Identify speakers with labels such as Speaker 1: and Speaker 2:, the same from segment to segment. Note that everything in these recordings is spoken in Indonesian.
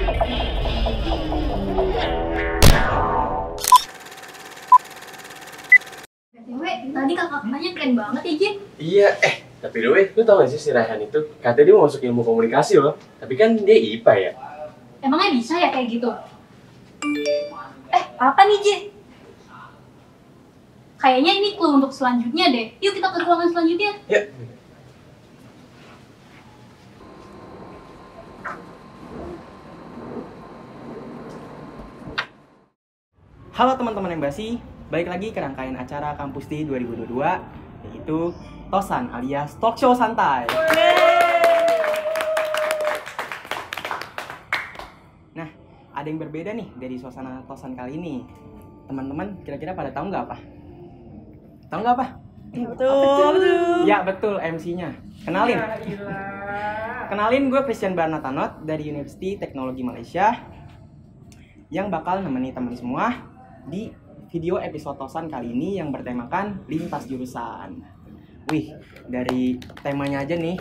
Speaker 1: Tadi kakak-kakaknya keren banget ya, Jin.
Speaker 2: Iya, tapi lu tau gak sih si Raihan itu? Katanya dia mau masuk ilmu komunikasi loh. Tapi kan dia IPA ya.
Speaker 1: Emangnya bisa ya kayak gitu? Apa nih, Jin? Kayaknya ini clue untuk selanjutnya deh. Yuk kita ke ruangan selanjutnya.
Speaker 2: Ya.
Speaker 3: Halo teman-teman Embasi, balik lagi ke rangkaian acara Kampus Di 2022, yaitu Tosan alias Talk Show Santai. Nah, ada yang berbeda nih dari suasana Tosan kali ini. Teman-teman kira-kira pada tahu nggak apa? Tahu nggak apa?
Speaker 4: Betul.
Speaker 3: Ya betul, MC-nya. Kenalin. Kenalin, gue Christian Barnatanot dari University Teknologi Malaysia yang bakal nemenin teman semua di video episode Tosan kali ini yang bertemakan lintas jurusan. Wih, dari temanya aja nih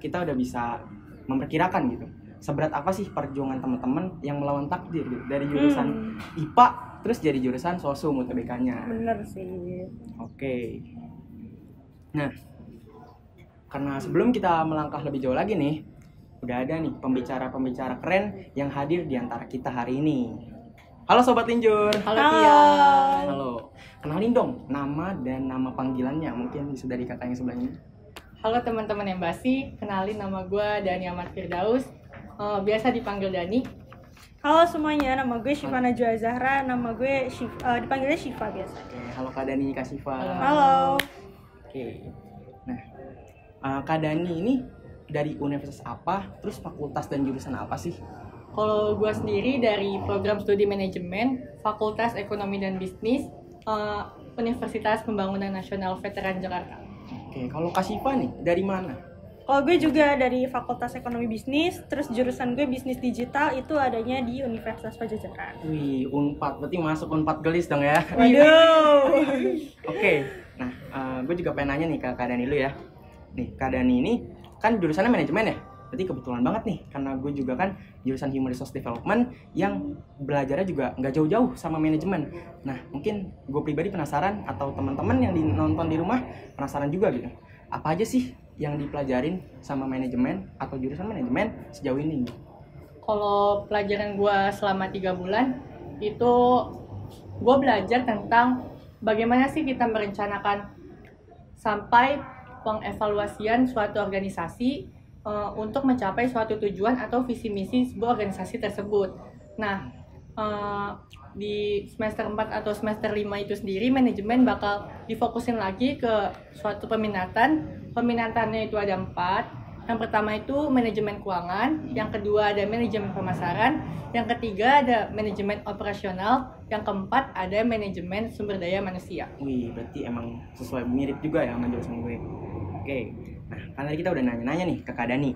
Speaker 3: kita udah bisa memperkirakan gitu seberat apa sih perjuangan teman-teman yang melawan takdir gitu. Dari jurusan IPA terus jadi jurusan sosum UTBK-nya.
Speaker 4: Bener sih.
Speaker 3: Oke. Nah, karena sebelum kita melangkah lebih jauh lagi nih, udah ada nih pembicara-pembicara keren yang hadir di antara kita hari ini. Halo Sobat Linjur.
Speaker 4: Halo Tian.
Speaker 3: Halo. Kenalin dong nama dan nama panggilannya, mungkin bisa dari kakak yang sebelah ini.
Speaker 5: Halo teman-teman Embasi, kenalin nama gue Dani Ahmad Firdaus, biasa dipanggil Dani.
Speaker 4: Halo semuanya, nama gue Syifa Najwa Zahra, nama gue dipanggilnya Syifa biasa.
Speaker 3: Oke, halo Kak Dani, Kak Syifa.
Speaker 4: Halo.
Speaker 3: Oke. Nah, Kak Dani ini dari universitas apa? Terus fakultas dan jurusan apa sih?
Speaker 5: Kalau gue sendiri dari program studi manajemen, Fakultas Ekonomi dan Bisnis, Universitas Pembangunan Nasional Veteran Jakarta.
Speaker 3: Oke, kalau Kak Syifa nih dari mana?
Speaker 4: Kalau gue juga dari Fakultas Ekonomi Bisnis, terus jurusan gue Bisnis Digital itu adanya di Universitas Padjadjaran.
Speaker 3: Wih, Unpad, berarti masuk Unpad gelis dong ya?
Speaker 4: Waduh.
Speaker 3: Oke, nah gue juga pengen nanya nih ke Kak Dani dulu ya. Nih, Kak Dani ini kan jurusannya manajemen ya? Berarti kebetulan banget nih, karena gue juga kan jurusan Human Resource Development yang belajarnya juga nggak jauh-jauh sama manajemen. Nah, mungkin gue pribadi penasaran atau teman-teman yang nonton di rumah penasaran juga gitu. Apa aja sih yang dipelajarin sama manajemen atau jurusan manajemen sejauh ini?
Speaker 5: Kalau pelajaran gue selama 3 bulan, itu gue belajar tentang bagaimana sih kita merencanakan sampai pengevaluasian suatu organisasi untuk mencapai suatu tujuan atau visi misi sebuah organisasi tersebut. Nah, di semester 4 atau semester 5 itu sendiri manajemen bakal difokusin lagi ke suatu peminatan. Peminatannya itu ada 4. Yang pertama itu manajemen keuangan, yang kedua ada manajemen pemasaran, yang ketiga ada manajemen operasional, yang keempat ada manajemen sumber daya manusia.
Speaker 3: Wih, berarti emang sesuai mirip juga ya sama jurusan gue. Oke. Nah, kan tadi kita udah nanya-nanya nih ke Kak Dani.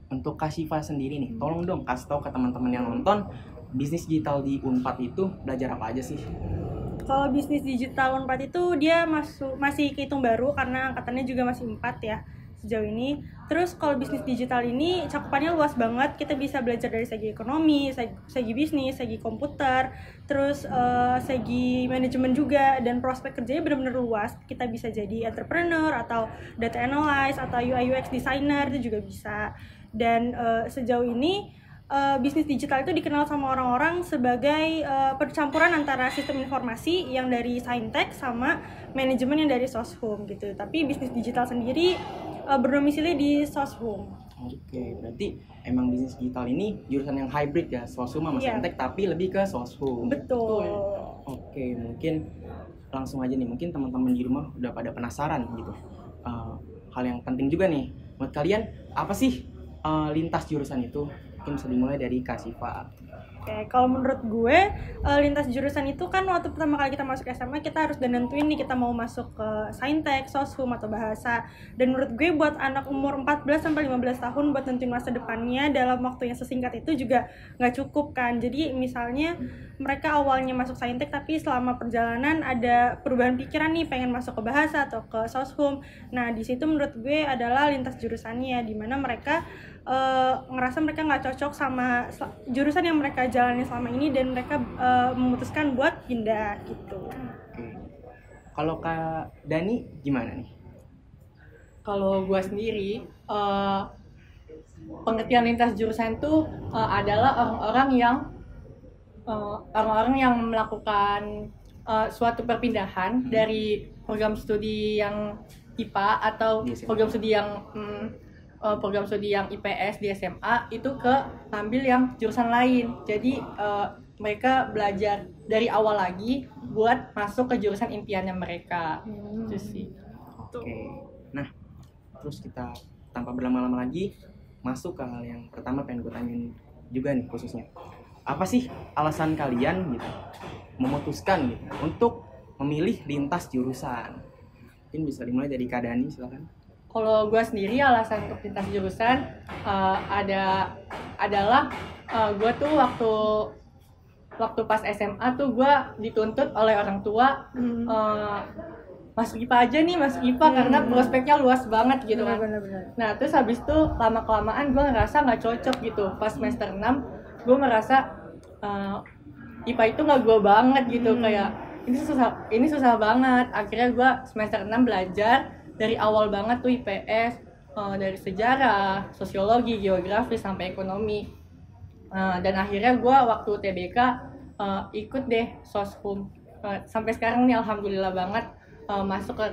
Speaker 3: Untuk Kak Syifa sendiri nih, tolong dong kasih tahu ke teman-teman yang nonton, bisnis digital di Unpad itu belajar apa aja sih?
Speaker 4: Kalau bisnis digital Unpad itu dia masih kehitung baru karena angkatannya juga masih 4 ya sejauh ini. Terus kalau bisnis digital ini cakupannya luas banget. Kita bisa belajar dari segi ekonomi, segi bisnis, segi komputer, terus segi manajemen juga, dan prospek kerjanya benar-benar luas. Kita bisa jadi entrepreneur atau data analyst atau UI UX designer itu juga bisa. Dan sejauh ini bisnis digital itu dikenal sama orang-orang sebagai percampuran antara sistem informasi yang dari Saintek sama manajemen yang dari Soshum gitu. Tapi bisnis digital sendiri berdomisili di Soshum.
Speaker 3: Oke, berarti emang bisnis digital ini jurusan yang hybrid ya, Soshum sama Saintek, tapi lebih ke Soshum.
Speaker 4: Betul.
Speaker 3: Oke, mungkin langsung aja nih, mungkin teman-teman di rumah udah pada penasaran gitu. Hal yang penting juga nih buat kalian, apa sih lintas jurusan itu? Mungkin bisa dimulai dari Kak Syifa.
Speaker 4: Oke, kalau menurut gue lintas jurusan itu kan waktu pertama kali kita masuk SMA kita harus udah nentuin nih kita mau masuk ke Saintek, Soshum atau bahasa. Dan menurut gue buat anak umur 14 sampai 15 tahun buat nentuin masa depannya dalam waktu yang sesingkat itu juga nggak cukup kan. Jadi misalnya mereka awalnya masuk Saintek tapi selama perjalanan ada perubahan pikiran nih pengen masuk ke bahasa atau ke Soshum. Nah, di situ menurut gue adalah lintas jurusannya di mana mereka ngerasa mereka nggak cocok sama jurusan yang mereka jalani selama ini dan mereka memutuskan buat pindah gitu.
Speaker 3: Oke. Kalau Kak Dani gimana nih?
Speaker 5: Kalau gue sendiri, pengertian lintas jurusan itu adalah orang-orang yang melakukan suatu perpindahan dari program studi yang IPA atau program studi yang IPS di SMA itu ke ambil yang jurusan lain. Jadi mereka belajar dari awal lagi buat masuk ke jurusan impiannya mereka. Itu sih.
Speaker 3: Oke. Nah, terus kita tanpa berlama-lama lagi masuk ke hal yang pertama pengen gue tanyain juga nih khususnya. Apa sih alasan kalian gitu memutuskan gitu untuk memilih lintas jurusan? Mungkin bisa dimulai dari Kak Dani, silakan.
Speaker 5: Kalau gue sendiri alasan untuk lintas jurusan adalah gue tuh waktu pas SMA tuh gue dituntut oleh orang tua masuk IPA aja nih, masuk IPA karena prospeknya luas banget gitu kan.
Speaker 4: Bener-bener.
Speaker 5: Nah terus habis itu lama-kelamaan gue ngerasa nggak cocok gitu. Pas semester 6 gue merasa IPA itu nggak gue banget gitu, kayak ini susah banget. Akhirnya gue semester 6 belajar dari awal banget tuh IPS, dari sejarah, sosiologi, geografi sampai ekonomi. Dan akhirnya gue waktu TBK ikut deh soshum. Sampai sekarang nih alhamdulillah banget masuk ke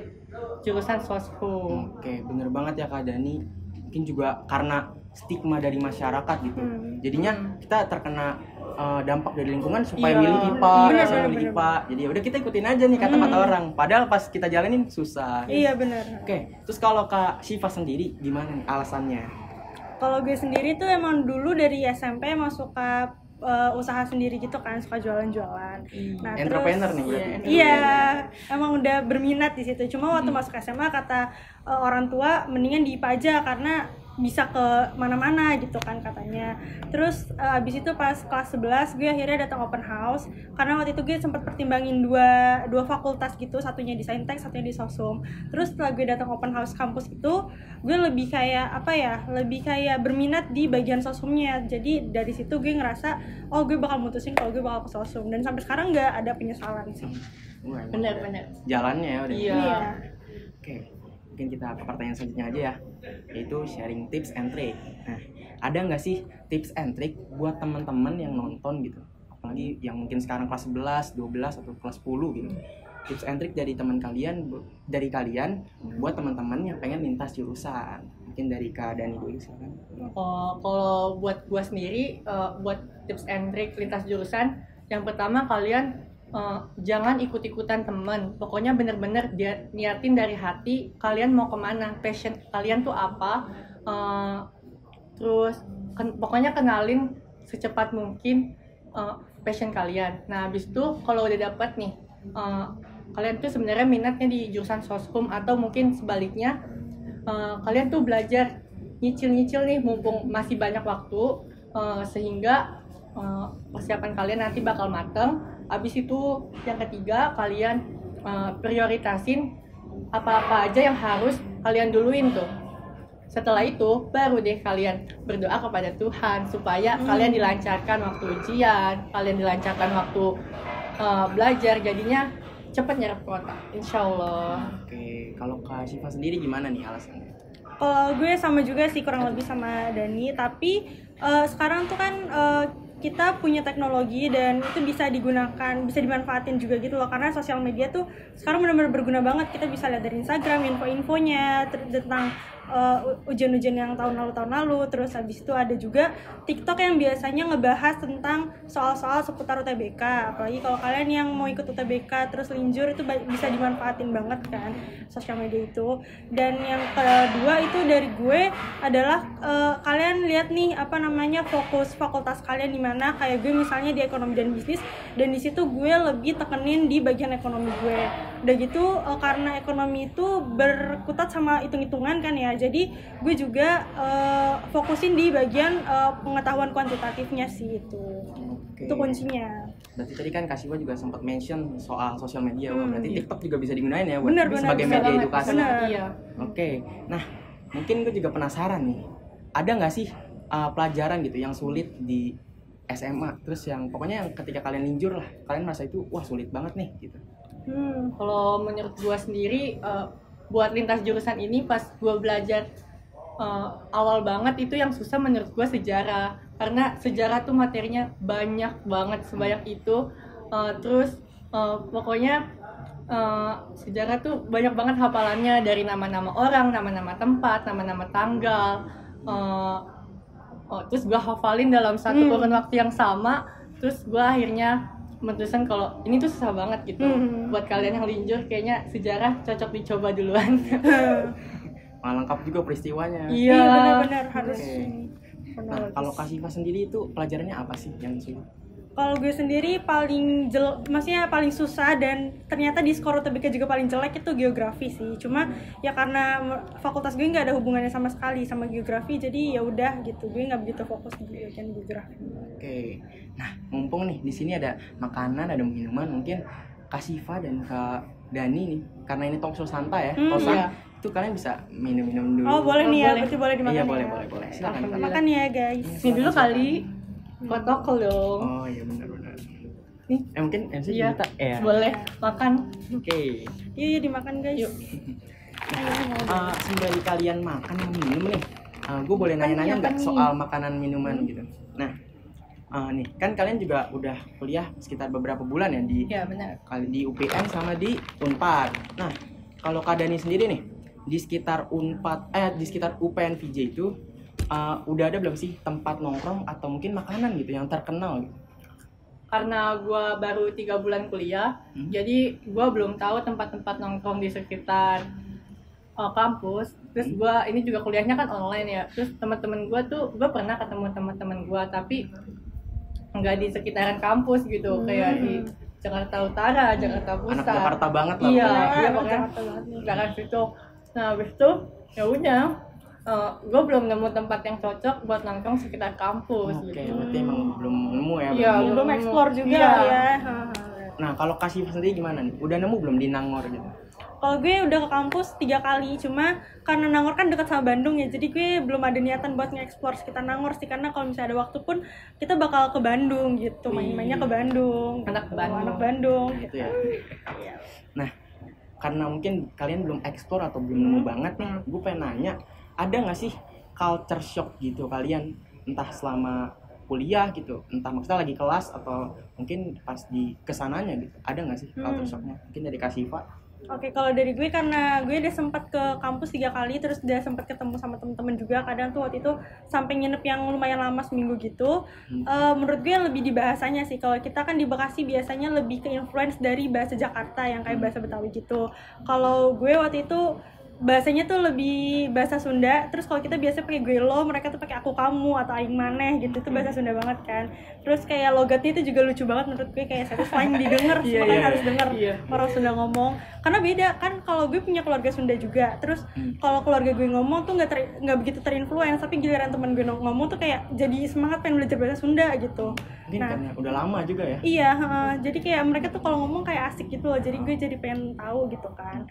Speaker 5: jurusan soshum.
Speaker 3: Oke, bener banget ya Kak Dani. Mungkin juga karena stigma dari masyarakat gitu. Jadinya kita terkena dampak dari lingkungan supaya
Speaker 5: Iya.
Speaker 3: milih IPA,
Speaker 4: Bener,
Speaker 3: supaya
Speaker 4: bener,
Speaker 3: milih
Speaker 4: bener.
Speaker 3: IPA. Jadi udah kita ikutin aja nih kata-kata orang. Padahal pas kita jalanin susah.
Speaker 4: Iya benar.
Speaker 3: Oke, terus kalau Kak Syifa sendiri gimana nih alasannya?
Speaker 4: Kalau gue sendiri tuh emang dulu dari SMP emang suka usaha sendiri gitu kan, suka jualan-jualan. Nah,
Speaker 3: Entrepreneur
Speaker 4: terus,
Speaker 3: nih berarti.
Speaker 4: Iya, emang udah berminat di situ. Cuma waktu masuk SMA kata orang tua mendingan di IPA aja karena bisa ke mana-mana gitu kan katanya. Terus abis itu pas kelas 11 gue akhirnya datang open house karena waktu itu gue sempat pertimbangin dua fakultas gitu, satunya di Saintek, satunya di Sosum. Terus setelah gue datang open house kampus itu, gue lebih kayak lebih kayak berminat di bagian Sosumnya. Jadi dari situ gue ngerasa oh gue bakal mutusin kalau gue bakal ke Sosum, dan sampai sekarang nggak ada penyesalan sih.
Speaker 3: Wah, emang
Speaker 5: Bener-bener.
Speaker 3: jalannya ya udah.
Speaker 5: Iya.
Speaker 3: Oke, mungkin kita ke pertanyaan selanjutnya aja ya, yaitu sharing tips and trick. Nah, ada nggak sih tips and trick buat teman-teman yang nonton gitu, apalagi yang mungkin sekarang kelas 11, 12 atau kelas 10 gitu, tips and trick dari kalian buat teman-teman yang pengen lintas jurusan? Mungkin dari Kak Dani dulu silakan.
Speaker 5: Kalau buat gua sendiri, buat tips and trick lintas jurusan, yang pertama kalian jangan ikut-ikutan temen. Pokoknya bener-bener niatin dari hati kalian mau kemana, passion kalian tuh apa. Terus pokoknya kenalin secepat mungkin passion kalian. Nah habis itu kalau udah dapet nih, kalian tuh sebenarnya minatnya di jurusan soshum atau mungkin sebaliknya, kalian tuh belajar nyicil-nyicil nih mumpung masih banyak waktu, sehingga persiapan kalian nanti bakal mateng. Abis itu yang ketiga, kalian prioritasin apa-apa aja yang harus kalian duluin tuh. Setelah itu baru deh kalian berdoa kepada Tuhan supaya kalian dilancarkan waktu ujian, kalian dilancarkan waktu belajar, jadinya cepet nyerap kuota, insya Allah.
Speaker 3: Oke, kalau Kak Syifa sendiri gimana nih alasannya?
Speaker 4: Kalau gue sama juga sih, kurang lebih sama Dani, tapi sekarang tuh kan kita punya teknologi dan itu bisa digunakan, bisa dimanfaatin juga gitu loh, karena sosial media tuh sekarang benar-benar berguna banget. Kita bisa lihat dari Instagram info-infonya tentang ujian-ujian yang tahun lalu. Terus habis itu ada juga TikTok yang biasanya ngebahas tentang soal-soal seputar UTBK. Apalagi kalau kalian yang mau ikut UTBK terus linjur, itu bisa dimanfaatin banget kan sosial media itu. Dan yang kedua itu dari gue adalah kalian lihat nih fokus fakultas kalian di mana. Kayak gue misalnya di ekonomi dan bisnis, dan di situ gue lebih tekenin di bagian ekonomi gue. Udah gitu karena ekonomi itu berkutat sama hitung-hitungan kan ya, jadi gue juga fokusin di bagian pengetahuan kuantitatifnya sih itu.
Speaker 3: Oke.
Speaker 4: Itu kuncinya.
Speaker 3: Berarti tadi kan Kak Syifa juga sempat mention soal sosial media. Wah, berarti TikTok juga bisa digunain ya buat
Speaker 4: Bener,
Speaker 3: sebagai
Speaker 4: bisa
Speaker 3: media
Speaker 4: banget,
Speaker 3: edukasi.
Speaker 4: bener.
Speaker 5: Iya.
Speaker 3: Oke, nah mungkin gue juga penasaran nih. ada nggak sih pelajaran gitu yang sulit di SMA, terus yang pokoknya yang ketika kalian linjur lah kalian merasa itu wah sulit banget nih gitu?
Speaker 5: Kalau menurut gue sendiri buat lintas jurusan ini pas gue belajar awal banget itu yang susah menurut gue sejarah, karena sejarah tuh materinya banyak banget sebanyak itu. Terus pokoknya sejarah tuh banyak banget hafalannya, dari nama-nama orang, nama-nama tempat, nama-nama tanggal. Terus gue hafalin dalam satu kurun waktu yang sama. Terus gue akhirnya memutuskan kalau ini tuh susah banget gitu. Buat kalian yang linjur kayaknya sejarah cocok dicoba duluan.
Speaker 3: Lengkap juga peristiwanya.
Speaker 5: Iya,
Speaker 4: benar-benar harus.
Speaker 3: Nah, kalau Kak Siva sendiri itu pelajarannya apa sih yang sulit?
Speaker 4: Kalau gue sendiri maksudnya paling susah dan ternyata di skor UTBK juga paling jelek itu geografi sih. Cuma ya karena fakultas gue nggak ada hubungannya sama sekali sama geografi, jadi ya udah gitu, gue nggak begitu fokus di bagian geografi.
Speaker 3: Oke, nah mumpung nih di sini ada makanan, ada minuman, mungkin Kak Siva dan Kak Dani nih, karena ini talk show santai ya,
Speaker 5: iya.
Speaker 3: itu kalian bisa minum-minum dulu.
Speaker 4: Oh boleh nih ya,
Speaker 5: boleh.
Speaker 4: berarti boleh dimakan.
Speaker 3: Iya
Speaker 4: ya.
Speaker 3: boleh. Silakan.
Speaker 4: Makan ya guys.
Speaker 5: Ini dulu kali protokol dong.
Speaker 3: Oh iya benar.
Speaker 5: Nih.
Speaker 3: Mungkin MC
Speaker 5: Iya.
Speaker 3: cerita ya.
Speaker 5: Boleh makan.
Speaker 3: Oke.
Speaker 4: Yuk dimakan guys.
Speaker 5: Yuk.
Speaker 3: Sembari kalian makan dan minum nih, gue boleh nanya-nanya nggak soal makanan minuman gitu. Nah, nih kan kalian juga udah kuliah sekitar beberapa bulan ya di
Speaker 5: Iya benar.
Speaker 3: di UPN sama di Unpad. Nah, kalau Kak Dani sendiri nih di sekitar di sekitar UPN VJ itu udah ada belum sih tempat nongkrong atau mungkin makanan gitu yang terkenal gitu?
Speaker 5: Karena gue baru 3 bulan kuliah, jadi gue belum tahu tempat-tempat nongkrong di sekitar kampus. Terus gue ini juga kuliahnya kan online ya. Terus teman-teman gue tuh, gue pernah ketemu teman-teman gue tapi nggak di sekitaran kampus gitu, kayak di Jakarta Utara, Jakarta Pusat.
Speaker 3: Anak Jakarta banget lah.
Speaker 5: Iya,
Speaker 3: pokoknya.
Speaker 5: iya pokoknya daerah situ. Nah, habis itu ya udah, gue belum nemu tempat yang cocok buat nongkrong sekitar kampus.
Speaker 3: Oke,
Speaker 5: gitu.
Speaker 3: berarti emang belum nemu ya.
Speaker 5: Iya,
Speaker 3: berarti.
Speaker 4: Belum explore juga
Speaker 5: Iya.
Speaker 4: ya.
Speaker 3: Nah, kalau Kak Siva sendiri gimana nih? Udah nemu belum di Nangor gitu?
Speaker 4: Kalau gue udah ke kampus 3 kali, cuma karena Nangor kan dekat sama Bandung ya, jadi gue belum ada niatan buat nge-explore sekitar Nangor sih, karena kalau misalnya ada waktu pun kita bakal ke Bandung gitu, main-mainnya ke Bandung.
Speaker 5: Anak
Speaker 4: gitu.
Speaker 5: Bandung.
Speaker 4: Anak Bandung
Speaker 3: Gitu
Speaker 4: gitu.
Speaker 3: ya. Nah, karena mungkin kalian belum explore atau belum nemu banget nih, gue pengen nanya, ada nggak sih culture shock gitu kalian, entah selama kuliah gitu, entah maksudnya lagi kelas atau mungkin pas di kesananya gitu, ada nggak sih culture shocknya? Mungkin dari Kak Siva.
Speaker 4: Oke, kalau dari gue karena gue udah sempat ke kampus 3 kali, terus udah sempat ketemu sama temen-temen juga. Kadang tuh waktu itu sampai nginep yang lumayan lama seminggu gitu. Menurut gue lebih di bahasanya sih. Kalau kita kan di Bekasi biasanya lebih ke influence dari bahasa Jakarta yang kayak bahasa Betawi gitu. Kalau gue waktu itu bahasanya tuh lebih bahasa Sunda. Terus kalau kita biasa pakai gue lo, mereka tuh pakai aku kamu atau aing maneh gitu. Itu bahasa Sunda banget kan. Terus kayak logatnya itu juga lucu banget menurut gue, kayak satisfying didengar, makanya harus denger orang Sunda ngomong. Karena beda kan, kalau gue punya keluarga Sunda juga. Terus kalau keluarga gue ngomong tuh nggak begitu terinfluence, tapi giliran teman gue ngomong tuh kayak jadi semangat pengen belajar bahasa Sunda gitu.
Speaker 3: Mungkin karena udah lama juga ya.
Speaker 4: Iya, jadi kayak mereka tuh kalau ngomong kayak asik gitu loh. Jadi gue jadi pengen tahu gitu kan.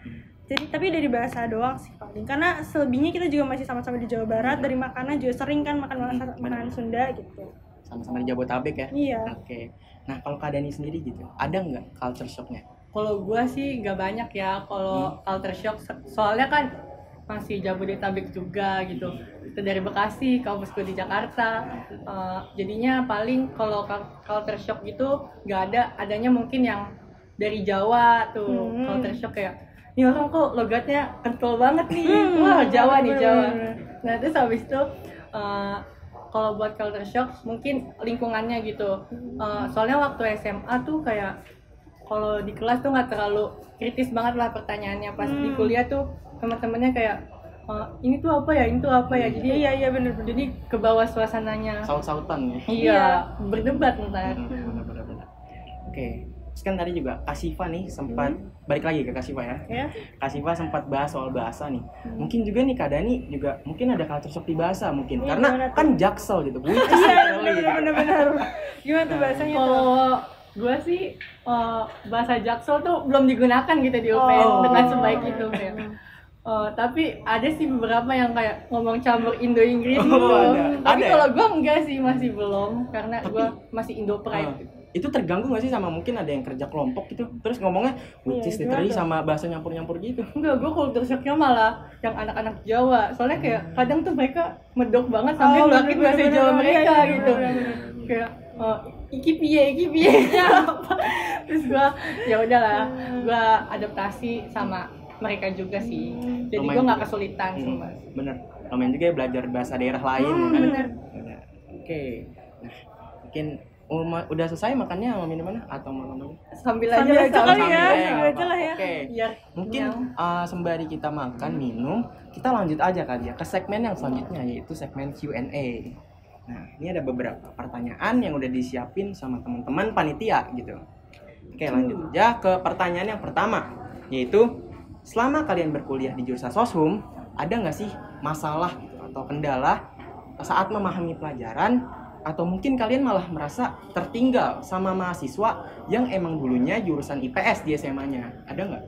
Speaker 4: Jadi tapi dari bahasa doang sih paling. Karena selebihnya kita juga masih sama-sama di Jawa Barat. Dari makanan juga sering kan makan makanan Sunda gitu.
Speaker 3: Sama-sama di Jabodetabek ya.
Speaker 4: Iya.
Speaker 3: Oke. Nah, kalau Kak Dani sendiri gitu, ada nggak culture shocknya?
Speaker 5: Kalau gue sih nggak banyak ya kalau culture shock, soalnya kan masih Jabodetabek juga gitu. Kita dari Bekasi, kampus gue di Jakarta. Jadinya paling kalau culture shock gitu nggak ada, adanya mungkin yang dari Jawa tuh. Culture shock kayak, ini orang kok logatnya kental banget nih. Wah, Jawa nih, Jawa. Nah, terus habis itu kalau buat culture shock mungkin lingkungannya gitu. Soalnya waktu SMA tuh kayak kalau di kelas tuh nggak terlalu kritis banget lah pertanyaannya. Pas di kuliah tuh teman-temannya kayak ini tuh apa ya, ini tuh apa ya. Jadi
Speaker 4: Iya bener.
Speaker 5: jadi ke bawah suasananya.
Speaker 3: Saut-sautan ya.
Speaker 5: Iya, berdebat ntar.
Speaker 3: Benar. Oke. Terus kan tadi juga Kak Siva nih sempat balik lagi ke Kak Siva ya. Kak Siva sempat bahas soal bahasa nih. Mungkin juga nih Kak Dani juga mungkin ada culture shock di bahasa mungkin. Karena kan Jaksel gitu.
Speaker 4: Iya bener. Gimana tuh bahasanya tuh?
Speaker 5: Kalau gue sih bahasa Jaksel tuh belum digunakan gitu di UPN dengan sebaik itu. Tapi ada sih beberapa yang kayak ngomong campur Indo-Inggris
Speaker 3: Oh,
Speaker 5: gitu.
Speaker 3: ada.
Speaker 5: Tapi
Speaker 3: Ada ya?
Speaker 5: kalau gue enggak sih, masih belum. Karena gue masih Indo-Pride gitu.
Speaker 3: Itu terganggu gak sih sama mungkin ada yang kerja kelompok gitu terus ngomongnya which is literally sama bahasa nyampur-nyampur gitu?
Speaker 5: Enggak, gue culture shocknya malah yang anak-anak Jawa. Soalnya kayak kadang tuh mereka medok banget sampai ngeluarin bahasa Jawa mereka gitu. Kayak iki piye terus gue ya udahlah, gue adaptasi sama mereka juga sih. Jadi gue nggak kesulitan sama.
Speaker 3: Bener, lumayan juga ya belajar bahasa daerah lain kan?
Speaker 5: Bener.
Speaker 3: Oke, nah mungkin udah selesai makannya sama minumannya atau mau ngomong?
Speaker 5: Sambil
Speaker 4: Sambil
Speaker 5: aja
Speaker 4: aja kali ya,
Speaker 3: Sambil
Speaker 4: sambil aja lah ya.
Speaker 3: Oke,
Speaker 5: Biar
Speaker 3: mungkin sembari kita makan minum, kita lanjut aja kali ya ke segmen yang selanjutnya yaitu segmen Q&A. Nah, ini ada beberapa pertanyaan yang udah disiapin sama teman-teman panitia gitu. Oke, lanjut aja ke pertanyaan yang pertama, yaitu selama kalian berkuliah di jurusan Soshum, ada nggak sih masalah gitu, atau kendala saat memahami pelajaran, atau mungkin kalian malah merasa tertinggal sama mahasiswa yang emang dulunya jurusan IPS di SMA-nya? Ada nggak?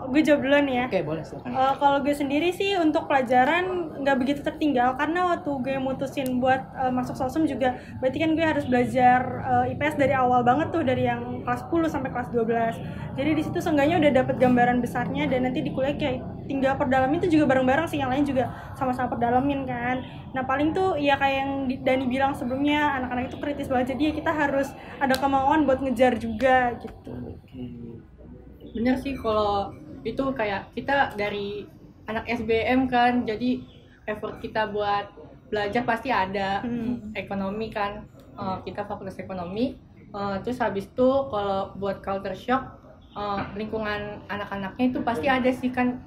Speaker 4: Gue jawab duluan ya.
Speaker 3: Oke, boleh silakan.
Speaker 4: Kalau gue sendiri sih untuk pelajaran nggak begitu tertinggal karena waktu gue mutusin buat masuk Soshum juga berarti kan gue harus belajar IPS dari awal banget tuh, dari yang kelas 10 sampai kelas 12. Jadi di situ seenggaknya udah dapet gambaran besarnya, dan nanti di kuliah kayak tinggal perdalamin tuh juga bareng-bareng sih, yang lain juga sama-sama perdalamin kan. Nah paling tuh ya kayak yang Dani bilang sebelumnya, anak-anak itu kritis banget, jadi ya kita harus ada kemauan buat ngejar juga gitu.
Speaker 5: bener sih, kalau itu kayak kita dari anak SBM kan, jadi effort kita buat belajar pasti ada. Ekonomi kan, kita fakultas ekonomi, terus habis itu kalau buat culture shock, lingkungan anak-anaknya itu pasti ada sih kan,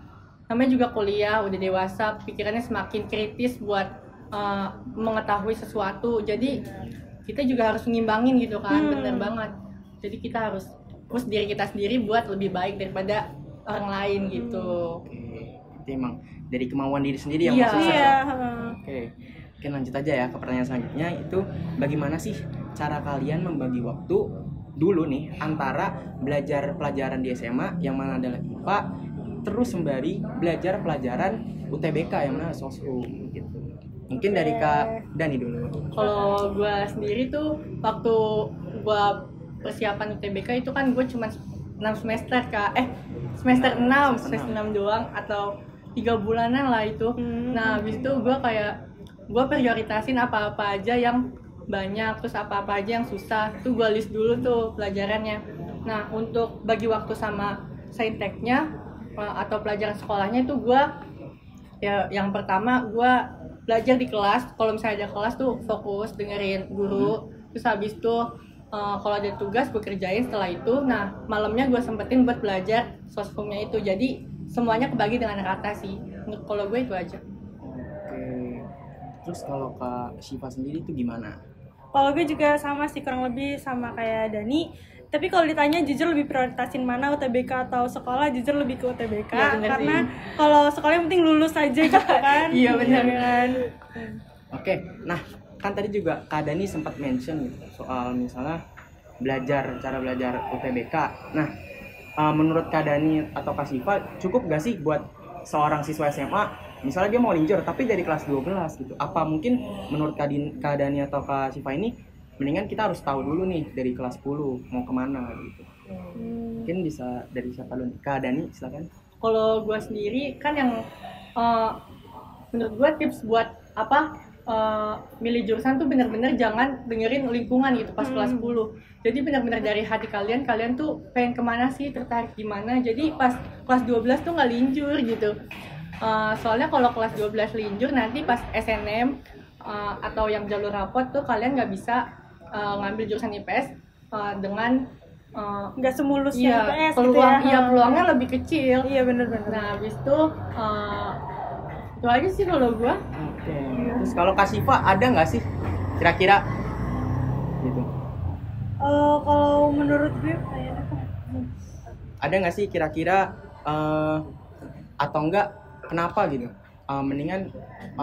Speaker 5: namanya juga kuliah, udah dewasa, pikirannya semakin kritis buat mengetahui sesuatu, jadi kita juga harus ngimbangin gitu kan. Bener banget, jadi kita harus push diri kita sendiri buat lebih baik daripada orang lain gitu.
Speaker 3: Oke, itu emang dari kemauan diri sendiri yang
Speaker 5: Iya.
Speaker 3: maksudnya.
Speaker 4: Iya.
Speaker 3: Oke, lanjut aja ya ke pertanyaan selanjutnya, itu bagaimana sih cara kalian membagi waktu dulu nih antara belajar pelajaran di SMA yang mana adalah IPA, terus sembari belajar pelajaran UTBK yang mana Soshum gitu. Mungkin dari Kak Dani dulu.
Speaker 5: Kalau gue sendiri tuh waktu gue persiapan UTBK itu kan gue cuma 6 semester semester 6 doang, atau 3 bulanan lah itu. Nah habis itu gue prioritasin apa-apa aja yang banyak, terus apa-apa aja yang susah tuh gue list dulu tuh pelajarannya. Nah untuk bagi waktu sama sainteknya atau pelajaran sekolahnya itu gue ya, yang pertama gue belajar di kelas. Kalau misalnya ada kelas tuh fokus dengerin guru, terus habis itu kalau ada tugas gue kerjain setelah itu. Nah malamnya gue sempetin buat belajar soshumnya itu, jadi semuanya kebagi dengan rata sih. Kalau gue itu aja.
Speaker 3: Oke. Terus kalau Kak Syifa sendiri itu gimana?
Speaker 4: Kalau gue juga sama sih, kurang lebih sama kayak Dani. Tapi kalau ditanya jujur lebih prioritasin mana, UTBK atau sekolah, jujur lebih ke UTBK.
Speaker 5: Ya,
Speaker 4: karena kalau sekolah yang penting lulus aja gitu kan.
Speaker 5: Iya benar
Speaker 4: kan.
Speaker 3: Oke, nah kan tadi juga Kak Dani sempat mention gitu soal misalnya cara belajar UTBK. Nah, menurut Kak Dani atau Kak Syifa cukup gak sih buat seorang siswa SMA, misalnya dia mau linjur tapi dari kelas 12 gitu? Apa mungkin menurut Kak Dani atau Kak Syifa ini mendingan kita harus tahu dulu nih dari kelas 10 mau kemana gitu? Mungkin bisa dari siapa dulu? Kak Dani silakan.
Speaker 5: Kalau gue sendiri kan yang menurut gue tips buat milih jurusan tuh bener-bener jangan dengerin lingkungan gitu pas kelas 10. Jadi bener-bener dari hati kalian tuh pengen kemana sih, tertarik gimana. Jadi pas kelas 12 tuh nggak linjur gitu. Soalnya kalau kelas 12 linjur nanti pas SNM atau yang jalur rapot tuh kalian nggak bisa ngambil jurusan IPS dengan
Speaker 4: Nggak semulus
Speaker 5: iya,
Speaker 4: IPS
Speaker 5: peluang,
Speaker 4: gitu ya.
Speaker 5: peluangnya lebih kecil.
Speaker 4: Iya bener-bener.
Speaker 5: Nah habis itu aja sih kalau gua.
Speaker 3: Oke. Terus kalau Kak Syifa ada nggak sih kira-kira gitu?
Speaker 4: Kalau menurut gue kayaknya
Speaker 3: Ada nggak sih kira-kira atau enggak kenapa gitu? Mendingan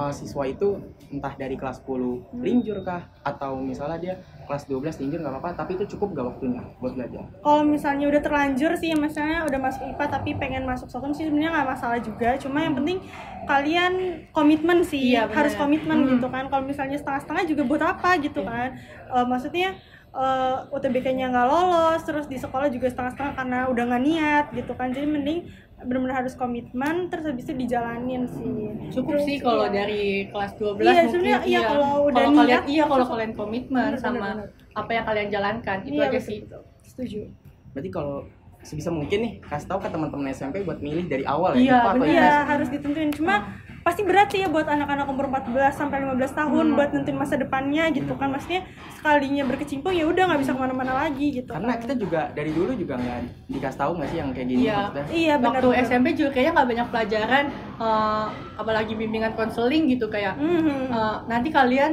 Speaker 3: siswa itu entah dari kelas 10 linjur kah, atau misalnya dia kelas 12 linjur nggak apa-apa, tapi itu cukup gak waktunya buat belajar?
Speaker 4: Kalau misalnya udah terlanjur sih, misalnya udah masuk IPA tapi pengen masuk sosum sih sebenarnya nggak masalah juga. Cuma yang penting kalian komitmen sih,
Speaker 5: Iya, bener.
Speaker 4: harus komitmen gitu kan. Kalau misalnya setengah-setengah juga buat apa gitu kan? Maksudnya UTBK-nya nggak lolos, terus di sekolah juga setengah-setengah karena udah nggak niat gitu kan. Jadi mending benar-benar harus komitmen, terus habis itu dijalanin sih.
Speaker 5: Cukup
Speaker 4: Terus,
Speaker 5: sih kalau
Speaker 4: iya.
Speaker 5: dari kelas 12
Speaker 4: Iya,
Speaker 5: mungkin.
Speaker 4: sebenarnya iya, kalau udah
Speaker 5: kalau
Speaker 4: niat,
Speaker 5: kalian kalau
Speaker 4: terus-
Speaker 5: kalian komitmen
Speaker 4: Bener,
Speaker 5: sama
Speaker 4: bener.
Speaker 5: apa yang kalian jalankan, itu
Speaker 4: Iya,
Speaker 5: aja
Speaker 4: betul,
Speaker 5: sih.
Speaker 4: betul. Setuju.
Speaker 3: Berarti kalau sebisa mungkin nih kasih tahu ke teman-teman SMP buat milih dari awal
Speaker 5: Iya,
Speaker 3: ya, IPA atau
Speaker 5: bener.
Speaker 4: Iya,
Speaker 3: IPS.
Speaker 4: harus ditentuin. Cuma pasti berat sih ya buat anak-anak umur 14 sampai 15 tahun buat nentuin masa depannya gitu kan. Maksudnya sekalinya berkecimpung ya udah nggak bisa kemana-mana lagi gitu.
Speaker 3: Karena
Speaker 4: kan.
Speaker 3: kita juga dari dulu juga nggak dikasih tahu nggak sih yang kayak gini
Speaker 5: Iya.
Speaker 3: maksudnya.
Speaker 4: Iya benar.
Speaker 5: Waktu SMP juga kayaknya nggak banyak pelajaran, apalagi bimbingan konseling gitu kayak. Nanti kalian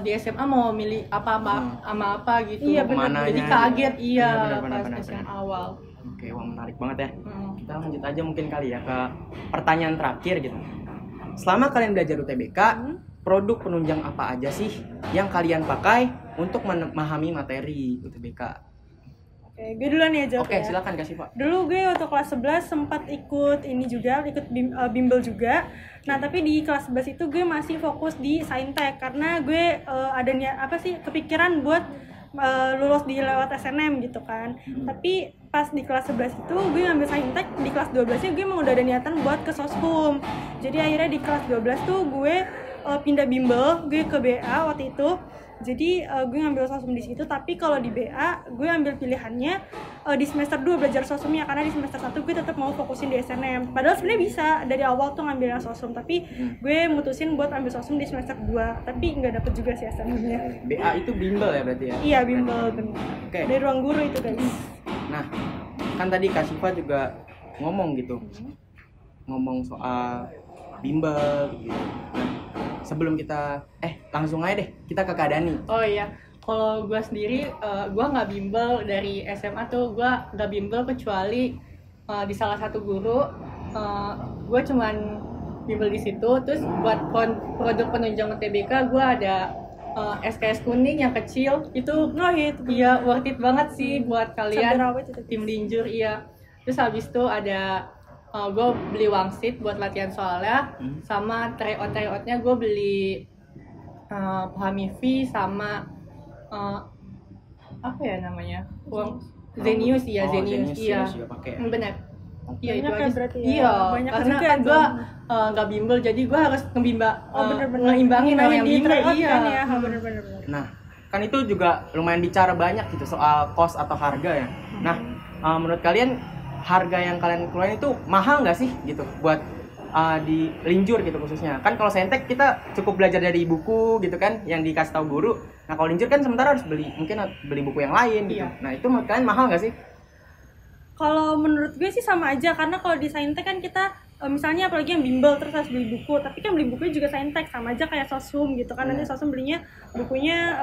Speaker 5: di SMA mau milih apa-apa sama apa gitu.
Speaker 4: Iya,
Speaker 3: bener.
Speaker 5: Jadi
Speaker 3: Kemananya.
Speaker 5: kaget
Speaker 3: Iya,
Speaker 5: iya
Speaker 3: bener,
Speaker 5: pas yang
Speaker 3: bener.
Speaker 5: awal.
Speaker 3: Oke, wah menarik banget ya.
Speaker 5: Hmm.
Speaker 3: Kita lanjut aja mungkin kali ya ke pertanyaan terakhir gitu. Selama kalian belajar UTBK, produk penunjang apa aja sih yang kalian pakai untuk memahami materi UTBK?
Speaker 4: Oke, gue duluan ya jawab
Speaker 3: Oke,
Speaker 4: ya.
Speaker 3: silakan kasih Pak.
Speaker 4: Dulu gue waktu kelas 11 sempat ikut ini juga, ikut bimbel juga. Nah, tapi di kelas 11 itu gue masih fokus di Saintek karena gue ada niat kepikiran buat lulus di lewat SNM gitu kan. Tapi pas di kelas 11 itu gue ngambil Saintek, di kelas 12-nya gue emang udah ada niatan buat ke Soshum. Jadi akhirnya di kelas 12 tuh gue pindah bimbel, gue ke BA waktu itu. Jadi gue ngambil Soshum di situ, tapi kalau di BA gue ambil pilihannya di semester 2 belajar Soshumnya karena di semester 1 gue tetap mau fokusin di SNM. Padahal sebenarnya bisa dari awal tuh ngambil yang Soshum, tapi gue mutusin buat ambil Soshum di semester 2, tapi nggak dapet juga sih SNM-nya.
Speaker 3: BA itu bimbel ya berarti ya?
Speaker 4: Iya, bimbel bener.
Speaker 3: Oke.
Speaker 4: Dari ruang guru itu guys.
Speaker 3: Nah, kan tadi Kak Siva juga ngomong gitu. Ngomong soal bimbel gitu. Nah, sebelum kita langsung aja deh kita ke Kak Dani.
Speaker 5: Oh iya, kalau gue sendiri, gue nggak bimbel dari SMA tuh, gue nggak bimbel kecuali di salah satu guru, gue cuman bimbel di situ. Terus buat produk penunjang UTBK gue ada SKS kuning yang kecil itu.
Speaker 4: Oh iya itu.
Speaker 5: Iya, worth it banget sih buat kalian
Speaker 4: Cabai rawit itu.
Speaker 5: tim linjur. Iya. Terus habis itu ada gue beli wangsit buat latihan soalnya, sama tryout-tryoutnya gue beli Pahami V sama apa ya namanya, Zenius ya.
Speaker 3: Oh,
Speaker 5: Zenius iya.
Speaker 3: juga pakai.
Speaker 5: Benar. Iya itu
Speaker 4: Banyak
Speaker 5: aja.
Speaker 4: ya berarti ya.
Speaker 5: Iya,
Speaker 4: Banyak
Speaker 5: karena
Speaker 4: juga
Speaker 5: kan gue
Speaker 4: dong.
Speaker 5: nggak bimbel, jadi gue harus
Speaker 4: Bener-bener
Speaker 5: ngeimbangin orang yang
Speaker 4: di
Speaker 5: bimbel.
Speaker 4: tryout
Speaker 5: Iya.
Speaker 4: kan ya. Bener-bener.
Speaker 3: Nah, kan itu juga lumayan bicara banyak gitu soal cost atau harga ya. Nah, menurut kalian harga yang kalian keluarin itu mahal nggak sih gitu buat di linjur gitu khususnya? Kan kalau Saintek kita cukup belajar dari buku gitu kan yang dikasih tahu guru. Nah, kalau linjur kan sementara harus mungkin beli buku yang lain gitu.
Speaker 5: Iya.
Speaker 3: Nah, itu menurut kalian mahal nggak sih?
Speaker 4: Kalau menurut gue sih sama aja, karena kalau di Saintek kan kita misalnya apalagi yang bimbel terus harus beli buku, tapi kan beli bukunya juga Saintek, sama aja kayak Soshum gitu kan. Nanti Soshum belinya bukunya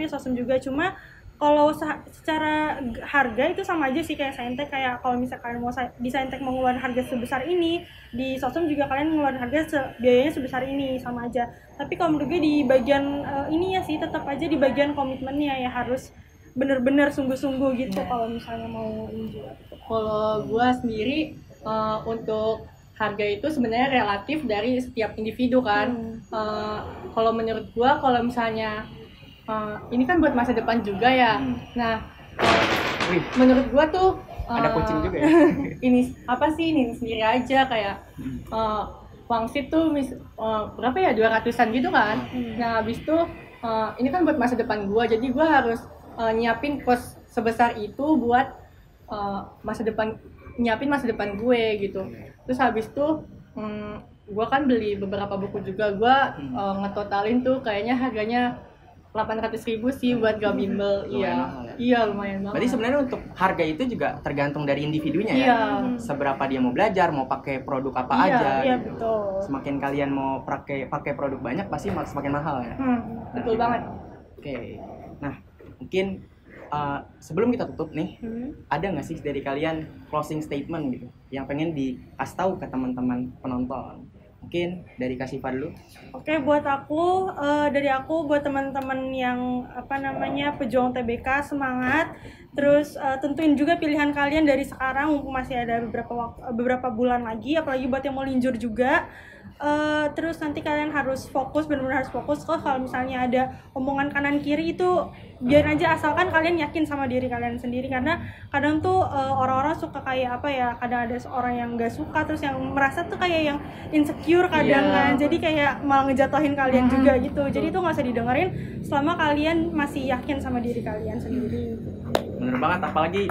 Speaker 4: Soshum juga. Cuma kalau secara harga itu sama aja sih kayak Saintek. Kayak kalau misalkan mau di Saintek mau ngeluarin harga sebesar ini, di Soshum juga kalian ngeluarin harga biayanya sebesar ini, sama aja. Tapi kalau menurut gue di bagian ini ya sih tetap aja di bagian komitmennya ya, harus bener-bener sungguh-sungguh gitu kalau misalnya mau linjur.
Speaker 5: Kalau gue sendiri untuk harga itu sebenarnya relatif dari setiap individu kan. Kalau menurut gue, kalau misalnya ini kan buat masa depan juga ya. Nah, menurut gue tuh
Speaker 3: Ada kucing juga ya?
Speaker 5: Ini apa sih, ini sendiri aja kayak wangsit tuh berapa ya, 200-an gitu kan. Nah habis itu ini kan buat masa depan gue, jadi gue harus nyiapin kos sebesar itu buat nyiapin masa depan gue gitu. Terus habis itu gue kan beli beberapa buku juga, gue ngetotalin tuh kayaknya harganya 800.000 sih buat gak bimbel.
Speaker 3: Lumayan mahal ya?
Speaker 5: Iya lumayan banget.
Speaker 3: Berarti sebenarnya untuk harga itu juga tergantung dari individunya ya.
Speaker 5: Iya.
Speaker 3: Seberapa dia mau belajar, mau pakai produk apa
Speaker 5: Iya,
Speaker 3: aja.
Speaker 4: Iya
Speaker 3: gitu.
Speaker 4: betul.
Speaker 3: Semakin kalian mau pakai produk banyak pasti semakin mahal ya.
Speaker 5: Betul banget.
Speaker 3: Oke. Nah, mungkin sebelum kita tutup nih, ada nggak sih dari kalian closing statement gitu yang pengen dikasih tahu ke teman-teman penonton? Mungkin dari Kasifa dulu.
Speaker 4: Oke, buat aku, dari aku buat teman-teman yang pejuang TBK, semangat. Terus tentuin juga pilihan kalian dari sekarang, mumpung masih ada beberapa bulan lagi, apalagi buat yang mau linjur juga. Terus nanti kalian harus fokus, benar-benar harus fokus. Kalau misalnya ada omongan kanan kiri itu biarin aja, asalkan kalian yakin sama diri kalian sendiri. Karena kadang tuh orang-orang suka kayak kadang ada seorang yang nggak suka, terus yang merasa tuh kayak yang insecure kadang kan, jadi kayak malah ngejatuhin kalian juga gitu. Jadi itu nggak usah didengerin selama kalian masih yakin sama diri kalian sendiri.
Speaker 3: Bener banget, apalagi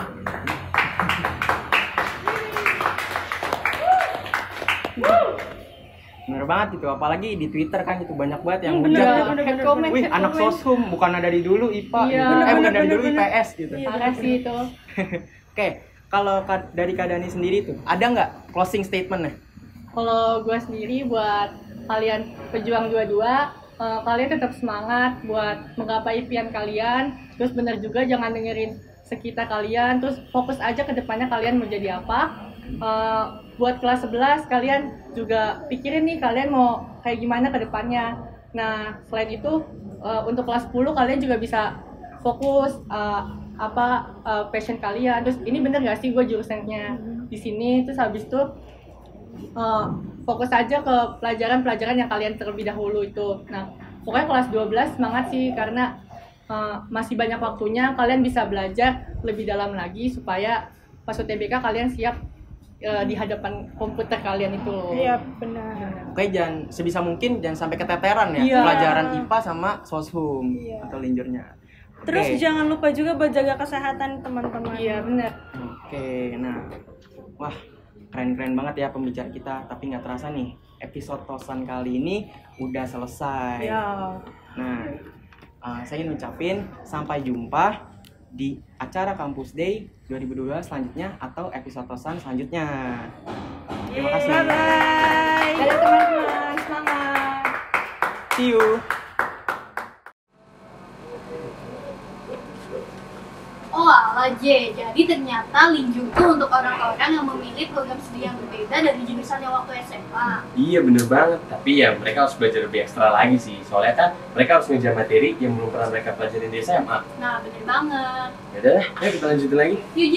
Speaker 3: bener banget gitu, apalagi di Twitter kan itu banyak banget yang ngejat gitu.
Speaker 5: Head comment,
Speaker 3: Wih, anak soshum bukan dari dulu IPA
Speaker 5: Iya.
Speaker 3: gitu. Bukan dari dulu IPS gitu.
Speaker 5: Parah sih itu.
Speaker 3: Oke, kalau dari Kak Dani sendiri tuh ada nggak closing statement-nya?
Speaker 5: Kalau gue sendiri buat kalian pejuang dua-dua, kalian tetap semangat buat menggapai impian kalian. Terus bener juga jangan dengerin sekitar kalian, terus fokus aja ke depannya kalian mau jadi apa. Buat kelas 11 kalian juga pikirin nih kalian mau kayak gimana ke depannya. Nah, selain itu untuk kelas 10 kalian juga bisa fokus passion kalian. Terus ini bener gak sih gue jurusannya di sini, terus habis itu fokus aja ke pelajaran-pelajaran yang kalian terlebih dahulu itu. Nah, pokoknya kelas 12 semangat sih, karena masih banyak waktunya, kalian bisa belajar lebih dalam lagi supaya pas UTBK kalian siap di hadapan komputer kalian itu loh.
Speaker 4: Iya, benar.
Speaker 3: Oke, jangan sebisa mungkin jangan sampai keteteran ya
Speaker 5: Iya.
Speaker 3: pelajaran IPA sama soshum atau linjurnya.
Speaker 4: Terus
Speaker 3: Oke.
Speaker 4: jangan lupa juga buat jaga kesehatan teman-teman.
Speaker 5: Iya, bener.
Speaker 3: Oke, nah, wah keren-keren banget ya pembicara kita. Tapi nggak terasa nih, episode Tosan kali ini udah selesai.
Speaker 4: Ya.
Speaker 3: Nah, saya ingin ucapin sampai jumpa di acara Campus Day 2022 selanjutnya atau episode Tosan selanjutnya. Terima kasih.
Speaker 4: Bye-bye.
Speaker 5: Dadah teman-teman, semangat.
Speaker 3: See you.
Speaker 1: Oh ala J, jadi ternyata linjur itu untuk orang-orang yang memilih program studi yang berbeda dari jurusannya waktu SMA.
Speaker 2: Iya bener banget, tapi ya mereka harus belajar lebih ekstra lagi sih. Soalnya kan mereka harus ngejar materi yang belum pernah mereka pelajarin di SMA.
Speaker 1: Nah bener banget.
Speaker 2: Yaudah, ayo kita lanjutin lagi.
Speaker 1: Yuk J.